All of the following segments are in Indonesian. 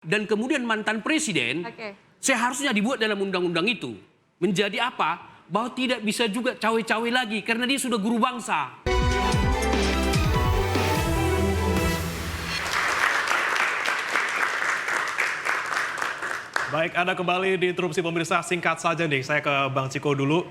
dan kemudian mantan presiden, seharusnya dibuat dalam undang-undang itu menjadi apa? Bahwa tidak bisa juga cawe-cawe lagi karena dia sudah guru bangsa. Baik, Anda kembali di interupsi pemirsa. Singkat saja nih, saya ke Bang Ciko dulu.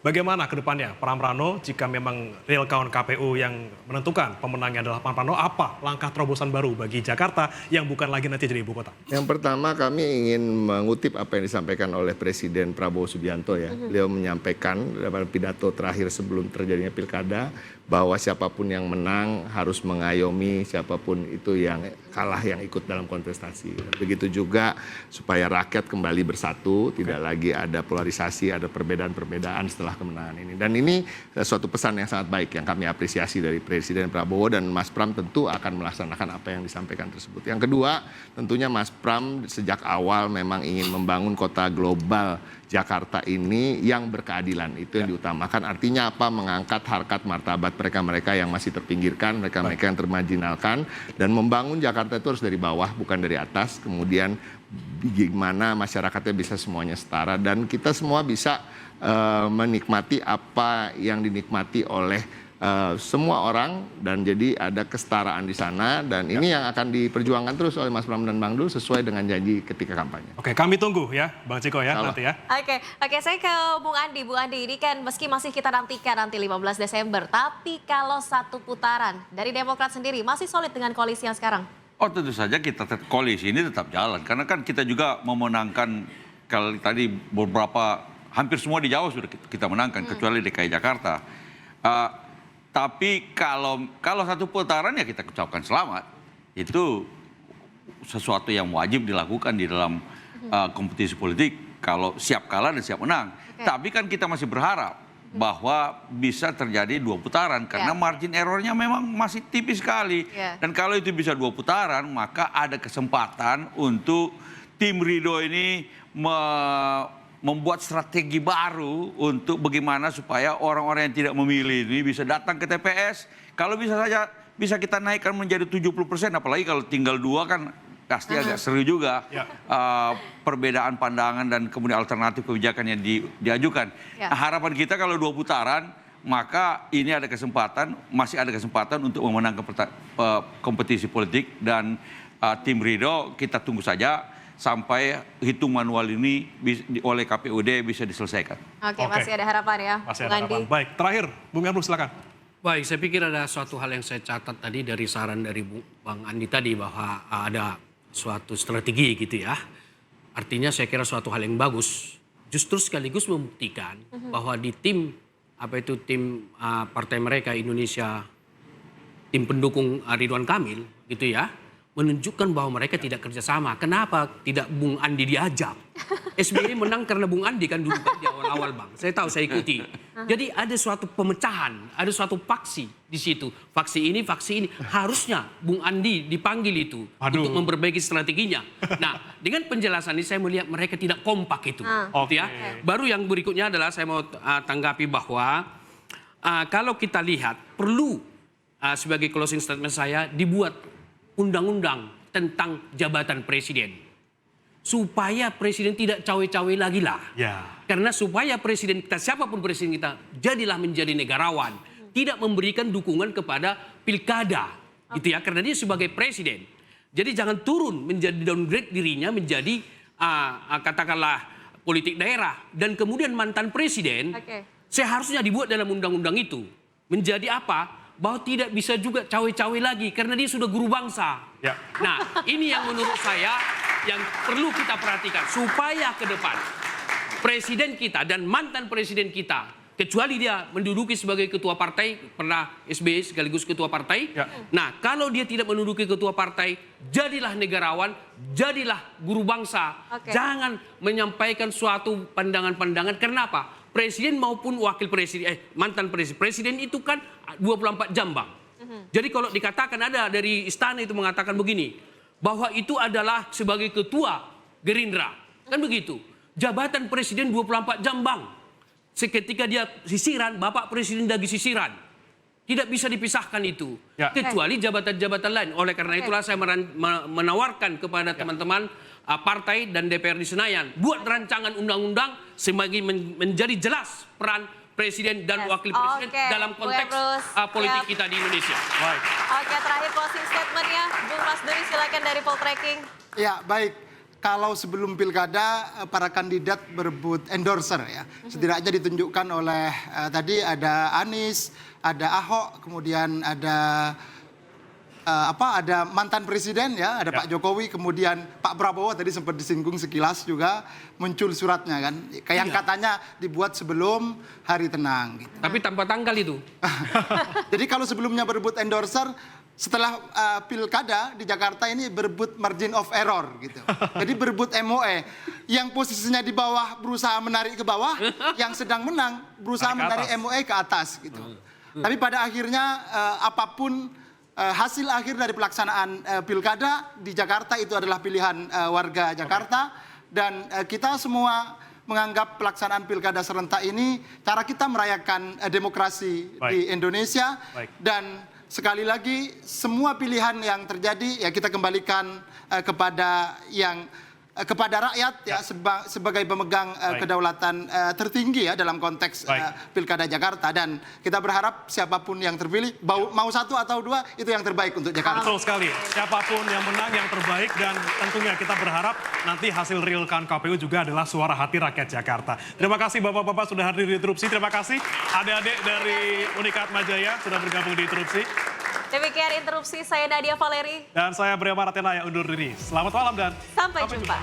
Bagaimana ke depannya Pram Prano jika memang real count KPU yang menentukan pemenangnya adalah Pram Prano, apa langkah terobosan baru bagi Jakarta yang bukan lagi nanti jadi ibu kota? Yang pertama kami ingin mengutip apa yang disampaikan oleh Presiden Prabowo Subianto ya. Beliau menyampaikan dalam pidato terakhir sebelum terjadinya pilkada bahwa siapapun yang menang harus mengayomi siapapun itu yang kalah yang ikut dalam kontestasi. Begitu juga supaya rakyat kembali bersatu, tidak lagi ada polarisasi, ada perbedaan-perbedaan setelah kemenangan ini. Dan ini suatu pesan yang sangat baik yang kami apresiasi dari Presiden Prabowo, dan Mas Pram tentu akan melaksanakan apa yang disampaikan tersebut. Yang kedua, tentunya Mas Pram sejak awal memang ingin membangun kota global Jakarta ini yang berkeadilan, itu yang diutamakan. Artinya apa? Mengangkat harkat martabat mereka-mereka yang masih terpinggirkan, mereka-mereka yang termarginalkan, dan membangun Jakarta itu harus dari bawah, bukan dari atas. Kemudian gimana masyarakatnya bisa semuanya setara dan kita semua bisa menikmati apa yang dinikmati oleh semua orang, dan jadi ada kesetaraan di sana, dan ini yang akan diperjuangkan terus oleh Mas Pram dan Bang Dul sesuai dengan janji ketika kampanye. Oke, kami tunggu ya Bang Ciko ya nanti ya. Oke, saya ke Bung Andi. Bung Andi, ini kan meski masih kita nantikan nanti 15 Desember, tapi kalau satu putaran dari Demokrat sendiri masih solid dengan koalisi yang sekarang? Oh, tentu saja kita koalisi ini tetap jalan, karena kan kita juga memenangkan kalau tadi beberapa hampir semua di Jawa sudah kita menangkan kecuali DKI Jakarta. Tapi kalau satu putaran ya kita ucapkan selamat. Itu sesuatu yang wajib dilakukan di dalam kompetisi politik. Kalau siap kalah dan siap menang. Tapi kan kita masih berharap bahwa bisa terjadi 2 putaran. Karena margin errornya memang masih tipis sekali. Dan kalau itu bisa 2 putaran, maka ada kesempatan untuk tim Ridho ini membuat strategi baru untuk bagaimana supaya orang-orang yang tidak memilih ini bisa datang ke TPS. Kalau bisa saja bisa kita naikkan menjadi 70%, apalagi kalau tinggal 2 kan pasti agak seru juga. Perbedaan pandangan dan kemudian alternatif kebijakan yang diajukan. Nah, harapan kita kalau 2 putaran, maka ini ada kesempatan, masih ada kesempatan untuk memenangkan kompetisi politik, dan tim Ridho kita tunggu saja sampai hitung manual ini oleh KPUD bisa diselesaikan. Oke, masih ada harapan ya, masih ada harapan. Baik, terakhir Bung Emrus silakan. Baik, saya pikir ada suatu hal yang saya catat tadi dari saran dari Bang Andi tadi bahwa ada suatu strategi gitu ya. Artinya saya kira suatu hal yang bagus. Justru sekaligus membuktikan bahwa di tim partai mereka Indonesia, tim pendukung Ridwan Kamil gitu ya, menunjukkan bahwa mereka tidak kerjasama. Kenapa tidak Bung Andi diajak? SBY menang karena Bung Andi kan dulu kan di awal-awal Bang. Saya tahu, saya ikuti. Jadi ada suatu pemecahan, ada suatu faksi di situ. Faksi ini. Harusnya Bung Andi dipanggil itu untuk memperbaiki strateginya. Nah, dengan penjelasan ini saya melihat mereka tidak kompak itu. Ya. Baru yang berikutnya adalah saya mau tanggapi bahwa kalau kita lihat perlu sebagai closing statement saya dibuat undang-undang tentang jabatan presiden. Supaya presiden tidak cawe-cawe lagi lah. Karena supaya presiden kita, siapapun presiden kita, jadilah menjadi negarawan. Tidak memberikan dukungan kepada pilkada. Gitu ya, karena dia sebagai presiden. Jadi jangan turun menjadi downgrade dirinya menjadi katakanlah politik daerah. Dan kemudian mantan presiden seharusnya dibuat dalam undang-undang itu. Menjadi apa? Bahwa tidak bisa juga cawe-cawe lagi karena dia sudah guru bangsa. Nah, ini yang menurut saya yang perlu kita perhatikan supaya ke depan presiden kita dan mantan presiden kita, kecuali dia menduduki sebagai ketua partai, pernah SBY sekaligus ketua partai. Nah, kalau dia tidak menduduki ketua partai, jadilah negarawan, jadilah guru bangsa. Jangan menyampaikan suatu pandangan-pandangan. Kenapa? Presiden maupun wakil presiden, mantan presiden itu kan 24 jam Bang. Jadi kalau dikatakan ada dari istana itu mengatakan begini, bahwa itu adalah sebagai ketua Gerindra. Kan begitu. Jabatan presiden 24 jam Bang. Seketika dia sisiran, Bapak Presiden lagi sisiran. Tidak bisa dipisahkan itu. Ya. Kecuali jabatan-jabatan lain. Oleh karena itulah saya menawarkan kepada teman-teman partai dan DPR di Senayan. Buat rancangan undang-undang sebagai menjadi jelas peran Presiden dan Wakil Presiden dalam konteks politik kita di Indonesia. Baik. Oke, terakhir closing statement-nya. Bung Mas Duri silakan dari Poltreking. Ya, baik. Kalau sebelum pilkada para kandidat berebut endorser ya. Setidaknya ditunjukkan oleh tadi ada Anies, ada Ahok, kemudian ada ada mantan presiden ya, ada Pak Jokowi, kemudian Pak Prabowo tadi sempat disinggung sekilas juga muncul suratnya kan. Yang katanya dibuat sebelum hari tenang gitu. Tapi tanpa tanggal itu. Jadi kalau sebelumnya berebut endorser, setelah pilkada di Jakarta ini berebut margin of error gitu. Jadi berebut MOE. Yang posisinya di bawah berusaha menarik ke bawah, yang sedang menang berusaha menarik MOE ke atas gitu. Tapi pada akhirnya apapun hasil akhir dari pelaksanaan pilkada di Jakarta itu adalah pilihan warga Jakarta. Dan kita semua menganggap pelaksanaan pilkada serentak ini cara kita merayakan demokrasi di Indonesia. Dan sekali lagi, semua pilihan yang terjadi ya kita kembalikan kepada rakyat ya sebagai pemegang kedaulatan tertinggi ya dalam konteks pilkada Jakarta, dan kita berharap siapapun yang terpilih mau satu atau dua itu yang terbaik untuk Jakarta. Betul sekali. Siapapun yang menang yang terbaik, dan tentunya kita berharap nanti hasil real count KPU juga adalah suara hati rakyat Jakarta. Terima kasih Bapak-bapak sudah hadir di Interupsi. Terima kasih adik-adik dari Unikat Majaya sudah bergabung di Interupsi. Demikian Interupsi, saya Nadia Valeri. Dan saya Bria Maratena yang undur diri. Selamat malam dan Sampai jumpa.